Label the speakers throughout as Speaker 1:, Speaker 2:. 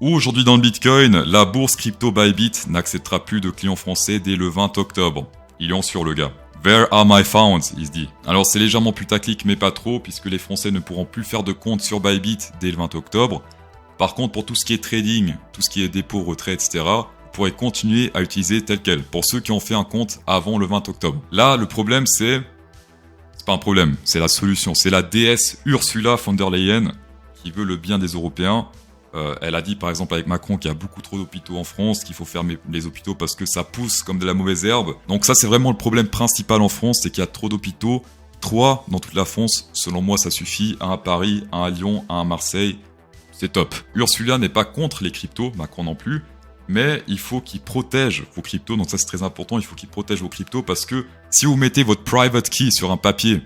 Speaker 1: Aujourd'hui dans le Bitcoin, la bourse crypto Bybit n'acceptera plus de clients français dès le 20 octobre. Il est en sur le gars. Where are my funds, il se dit. Alors c'est légèrement putaclic mais pas trop, puisque les Français ne pourront plus faire de compte sur Bybit dès le 20 octobre. Par contre, pour tout ce qui est trading, tout ce qui est dépôt, retrait, etc., vous pourrez continuer à utiliser tel quel, pour ceux qui ont fait un compte avant le 20 octobre. Là, le problème c'est pas un problème, c'est la solution. C'est la déesse Ursula von der Leyen qui veut le bien des Européens. Elle a dit par exemple avec Macron qu'il y a beaucoup trop d'hôpitaux en France, qu'il faut fermer les hôpitaux parce que ça pousse comme de la mauvaise herbe. Donc ça c'est vraiment le problème principal en France, c'est qu'il y a trop d'hôpitaux. 3 dans toute la France, selon moi ça suffit. 1 à Paris, 1 à Lyon, 1 à Marseille. C'est top. Ursula n'est pas contre les cryptos, Macron non plus. Mais il faut qu'il protège vos cryptos, donc ça c'est très important, il faut qu'il protège vos cryptos parce que si vous mettez votre private key sur un papier,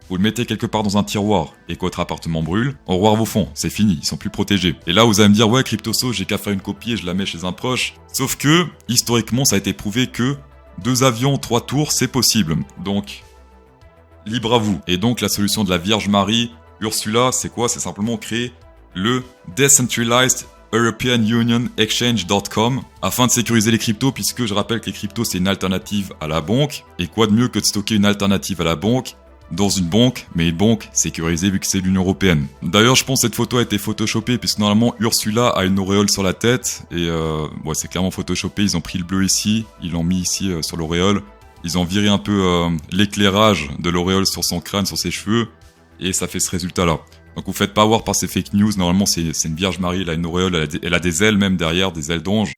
Speaker 1: vous le mettez quelque part dans un tiroir et que votre appartement brûle, au revoir vos fonds, c'est fini, ils sont plus protégés. Et là vous allez me dire ouais CryptoSo, j'ai qu'à faire une copie et je la mets chez un proche. Sauf que, historiquement ça a été prouvé que 2 avions, 3 tours, c'est possible. Donc, libre à vous. Et donc la solution de la Vierge Marie, Ursula, c'est quoi? C'est simplement créer le Decentralized European Union Exchange.com afin de sécuriser les cryptos, puisque je rappelle que les cryptos c'est une alternative à la banque. Et quoi de mieux que de stocker une alternative à la banque dans une banque, mais une banque sécurisée vu que c'est l'Union Européenne. D'ailleurs, je pense que cette photo a été photoshopée, puisque normalement Ursula a une auréole sur la tête, et ouais, c'est clairement photoshopé, ils ont pris le bleu ici, ils l'ont mis ici sur l'auréole, ils ont viré un peu l'éclairage de l'auréole sur son crâne, sur ses cheveux, et ça fait ce résultat-là. Donc vous faites pas avoir par ces fake news, normalement c'est une Vierge Marie, elle a une auréole, elle a des ailes même derrière, des ailes d'ange.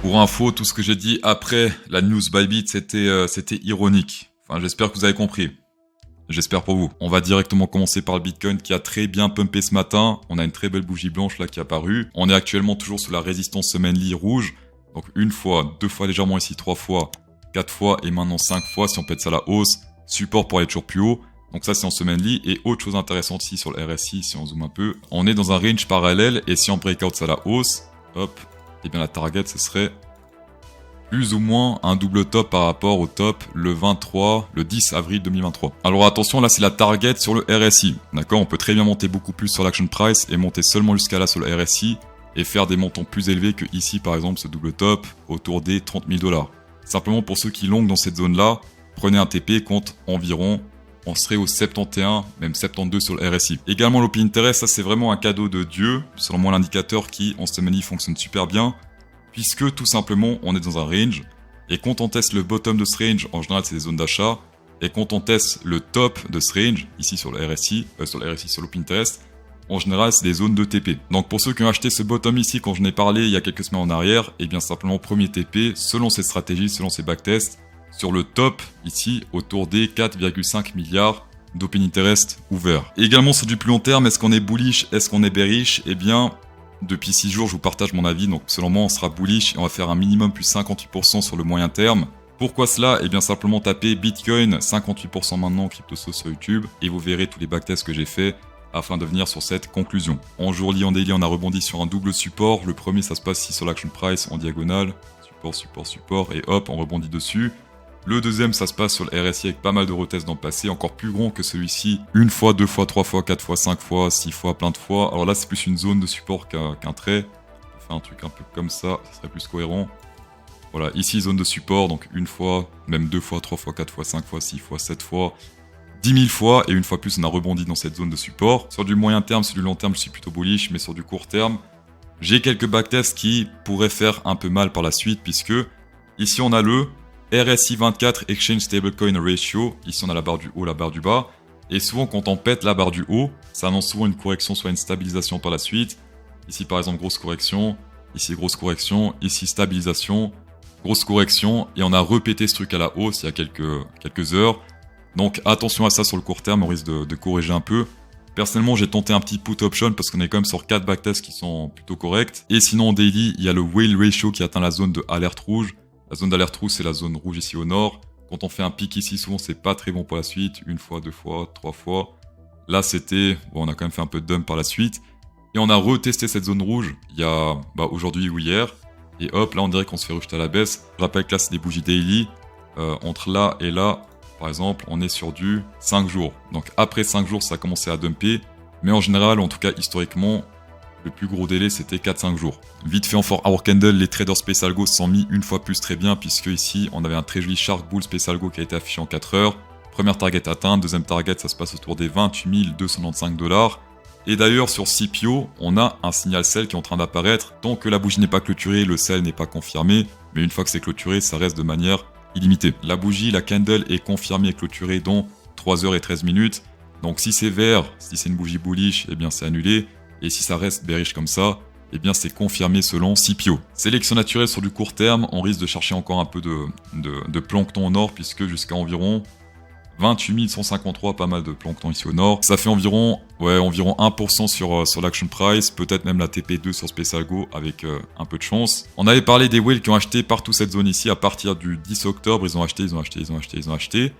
Speaker 1: Pour info, tout ce que j'ai dit après la news Bybit, c'était ironique. Enfin, j'espère que vous avez compris. J'espère pour vous. On va directement commencer par le Bitcoin qui a très bien pumpé ce matin. On a une très belle bougie blanche là qui est apparue. On est actuellement toujours sous la résistance semaine rouge. Donc 1 fois, 2 fois légèrement ici, 3 fois, 4 fois et maintenant 5 fois si on pète ça à la hausse. Support pour aller toujours plus haut. Donc ça c'est en semaine et autre chose intéressante ici sur le RSI si on zoome un peu. On est dans un range parallèle et si on breakout ça à la hausse, hop, et bien la target ce serait plus ou moins un double top par rapport au top le 10 avril 2023. Alors attention, là c'est la target sur le RSI, d'accord? On peut très bien monter beaucoup plus sur l'action price et monter seulement jusqu'à là sur le RSI et faire des montants plus élevés que ici par exemple ce double top autour des 30 000 $. Simplement pour ceux qui longent dans cette zone là, prenez un TP compte environ, on serait au 71, même 72 sur le RSI. Également l'open interest, ça c'est vraiment un cadeau de Dieu, selon moi l'indicateur qui en semaine fonctionne super bien. Puisque tout simplement on est dans un range, et quand on teste le bottom de ce range, en général c'est des zones d'achat, et quand on teste le top de ce range, ici sur le RSI, sur l'open interest, en général c'est des zones de TP. Donc pour ceux qui ont acheté ce bottom ici quand je n'ai parlé il y a quelques semaines en arrière, et bien simplement premier TP, selon ces stratégies, selon ces backtests, sur le top ici autour des 4,5 milliards d'open interest ouverts. Et également sur du plus long terme, est-ce qu'on est bullish, est-ce qu'on est bearish? Eh bien, depuis 6 jours, je vous partage mon avis, donc selon moi, on sera bullish et on va faire un minimum plus 58% sur le moyen terme. Pourquoi cela? Eh bien simplement taper Bitcoin 58% maintenant, CryptoSo sur YouTube, et vous verrez tous les backtests que j'ai fait afin de venir sur cette conclusion. En jourly, en daily, on a rebondi sur un double support. Le premier, ça se passe ici sur l'action price en diagonale. Support, support, support, et hop, on rebondit dessus. Le deuxième, ça se passe sur le RSI avec pas mal de retests dans le passé, encore plus grand que celui-ci. 1 fois, 2 fois, 3 fois, 4 fois, 5 fois, 6 fois, plein de fois. Alors là, c'est plus une zone de support qu'un trait. On va faire un truc un peu comme ça serait plus cohérent. Voilà, ici, zone de support, donc 1 fois, même 2 fois, 3 fois, 4 fois, 5 fois, 6 fois, 7 fois, 10 000 fois, et une fois plus, on a rebondi dans cette zone de support. Sur du moyen terme, sur du long terme, je suis plutôt bullish, mais sur du court terme, j'ai quelques backtests qui pourraient faire un peu mal par la suite, puisque ici, on a le RSI 24 Exchange Stablecoin Ratio, ici on a la barre du haut, la barre du bas, et souvent quand on pète la barre du haut, ça annonce souvent une correction, soit une stabilisation par la suite. Ici par exemple grosse correction, ici grosse correction, ici stabilisation, grosse correction, et on a repété ce truc à la hausse il y a quelques heures. Donc attention à ça sur le court terme, on risque de corriger un peu. Personnellement j'ai tenté un petit put option parce qu'on est quand même sur 4 backtests qui sont plutôt corrects. Et sinon en daily, il y a le whale ratio qui atteint la zone de alerte rouge. La zone d'alerte rouge, c'est la zone rouge ici au nord. Quand on fait un pic ici, souvent, c'est pas très bon pour la suite. 1 fois, 2 fois, 3 fois. Là, c'était... Bon, on a quand même fait un peu de dump par la suite. Et on a retesté cette zone rouge il y a aujourd'hui ou hier. Et hop, là, on dirait qu'on se fait rejeter à la baisse. Je rappelle que là, c'est des bougies daily. Entre là et là, par exemple, on est sur du 5 jours. Donc, après 5 jours, ça a commencé à dumper. Mais en général, en tout cas, historiquement, Le plus gros délai, c'était 4-5 jours. Vite fait en 4 Hour Candle, les traders Special Go sont mis une fois plus très bien, puisque ici, on avait un très joli Shark Bull Special Go qui a été affiché en 4 heures. Première target atteinte, deuxième target, ça se passe autour des 28 295 $. Et d'ailleurs, sur CPO, on a un signal sell qui est en train d'apparaître. Tant que la bougie n'est pas clôturée, le sell n'est pas confirmé. Mais une fois que c'est clôturé, ça reste de manière illimitée. La bougie, la candle est confirmée et clôturée dans 3 heures et 13 minutes. Donc si c'est vert, si c'est une bougie bullish, eh bien c'est annulé. Et si ça reste bearish comme ça, eh bien c'est confirmé selon CPO. Sélection naturelle sur du court terme, on risque de chercher encore un peu de plancton au nord, puisque jusqu'à environ 28 153, pas mal de plancton ici au nord. Ça fait environ 1% sur l'action price, peut-être même la TP2 sur Special Go avec un peu de chance. On avait parlé des whales qui ont acheté partout cette zone ici à partir du 10 octobre. Ils ont acheté.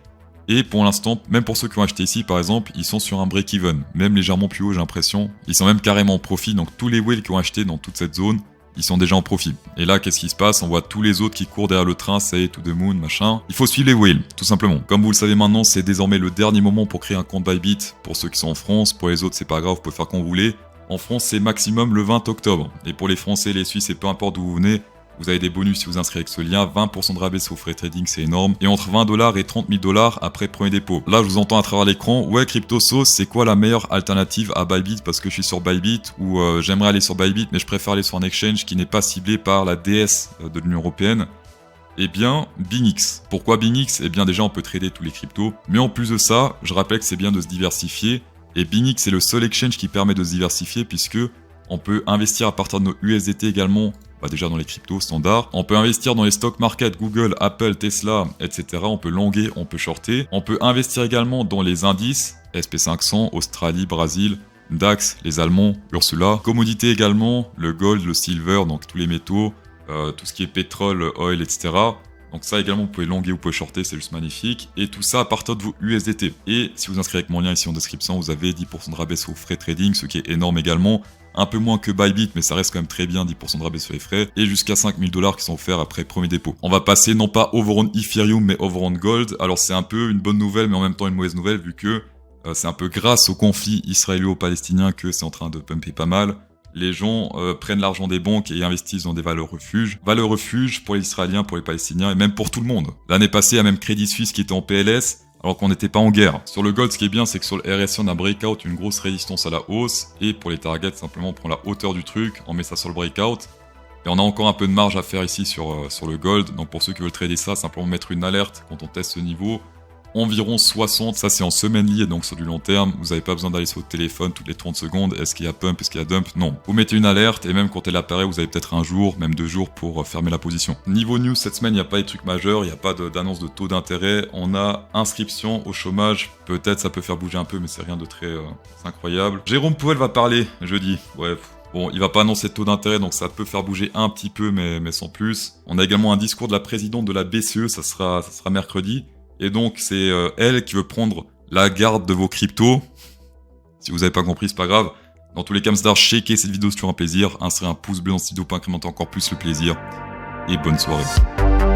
Speaker 1: Et pour l'instant, même pour ceux qui ont acheté ici par exemple, ils sont sur un break-even. Même légèrement plus haut j'ai l'impression. Ils sont même carrément en profit. Donc tous les whales qui ont acheté dans toute cette zone, ils sont déjà en profit. Et là, qu'est-ce qui se passe? On voit tous les autres qui courent derrière le train, say to the moon, machin. Il faut suivre les whales, tout simplement. Comme vous le savez maintenant, c'est désormais le dernier moment pour créer un compte Bybit pour ceux qui sont en France. Pour les autres, c'est pas grave, vous pouvez faire quand vous voulez. En France, c'est maximum le 20 octobre. Et pour les Français, les Suisses, et peu importe d'où vous venez, vous avez des bonus si vous inscrivez avec ce lien. 20% de rabais sur vos frais trading, c'est énorme. Et entre 20 $ et 30 000 $ après premier dépôt. Là, je vous entends à travers l'écran. Ouais, CryptoSauce, c'est quoi la meilleure alternative à Bybit? Parce que je suis sur Bybit ou j'aimerais aller sur Bybit, mais je préfère aller sur un exchange qui n'est pas ciblé par la DS de l'Union Européenne. Eh bien, Binix. Pourquoi Binix? Eh bien, déjà, on peut trader tous les cryptos. Mais en plus de ça, je rappelle que c'est bien de se diversifier. Et Binix, c'est le seul exchange qui permet de se diversifier puisque on peut investir à partir de nos USDT également. Déjà dans les cryptos standards. On peut investir dans les stock market, Google, Apple, Tesla, etc. On peut longuer, on peut shorter. On peut investir également dans les indices, SP500, Australie, Brésil, DAX, les Allemands, Ursula. Commodités également, le gold, le silver, donc tous les métaux, tout ce qui est pétrole, oil, etc. Donc ça également, vous pouvez longuer, vous pouvez shorter, c'est juste magnifique. Et tout ça à partir de vos USDT. Et si vous inscrivez avec mon lien ici en description, vous avez 10% de rabais sur vos frais trading, ce qui est énorme également. Un peu moins que Bybit, mais ça reste quand même très bien, 10% de rabais sur les frais, et jusqu'à 5 000 $ qui sont offerts après premier dépôt. On va passer non pas over on Ethereum, mais over on Gold. Alors c'est un peu une bonne nouvelle, mais en même temps une mauvaise nouvelle, vu que c'est un peu grâce au conflit israélo-palestinien que c'est en train de pumper pas mal. Les gens prennent l'argent des banques et investissent dans des valeurs refuges. Valeurs refuges pour les Israéliens, pour les Palestiniens, et même pour tout le monde. L'année passée, il y a même Crédit Suisse qui était en PLS, alors qu'on n'était pas en guerre. Sur le gold, ce qui est bien, c'est que sur le RSI, on a breakout, une grosse résistance à la hausse. Et pour les targets, simplement, on prend la hauteur du truc, on met ça sur le breakout. Et on a encore un peu de marge à faire ici sur le gold. Donc pour ceux qui veulent trader ça, simplement mettre une alerte quand on teste ce niveau. Environ 60, ça c'est en semaine liée, donc sur du long terme, vous n'avez pas besoin d'aller sur votre téléphone toutes les 30 secondes, est-ce qu'il y a pump, est-ce qu'il y a dump, non. Vous mettez une alerte, et même quand elle apparaît, vous avez peut-être un jour, même 2 jours pour fermer la position. Niveau news, cette semaine, il n'y a pas de trucs majeurs, il n'y a pas d'annonce de taux d'intérêt, on a inscription au chômage, peut-être ça peut faire bouger un peu, mais c'est rien de très incroyable. Jérôme Powell va parler jeudi, bref. Bon, il va pas annoncer de taux d'intérêt, donc ça peut faire bouger un petit peu, mais sans plus. On a également un discours de la présidente de la BCE, ça sera mercredi. Et donc, c'est elle qui veut prendre la garde de vos cryptos. Si vous n'avez pas compris, c'est pas grave. Dans tous les cas, shakez cette vidéo, c'est toujours un plaisir. Insérez un pouce bleu dans cette vidéo pour incrémenter encore plus le plaisir. Et bonne soirée.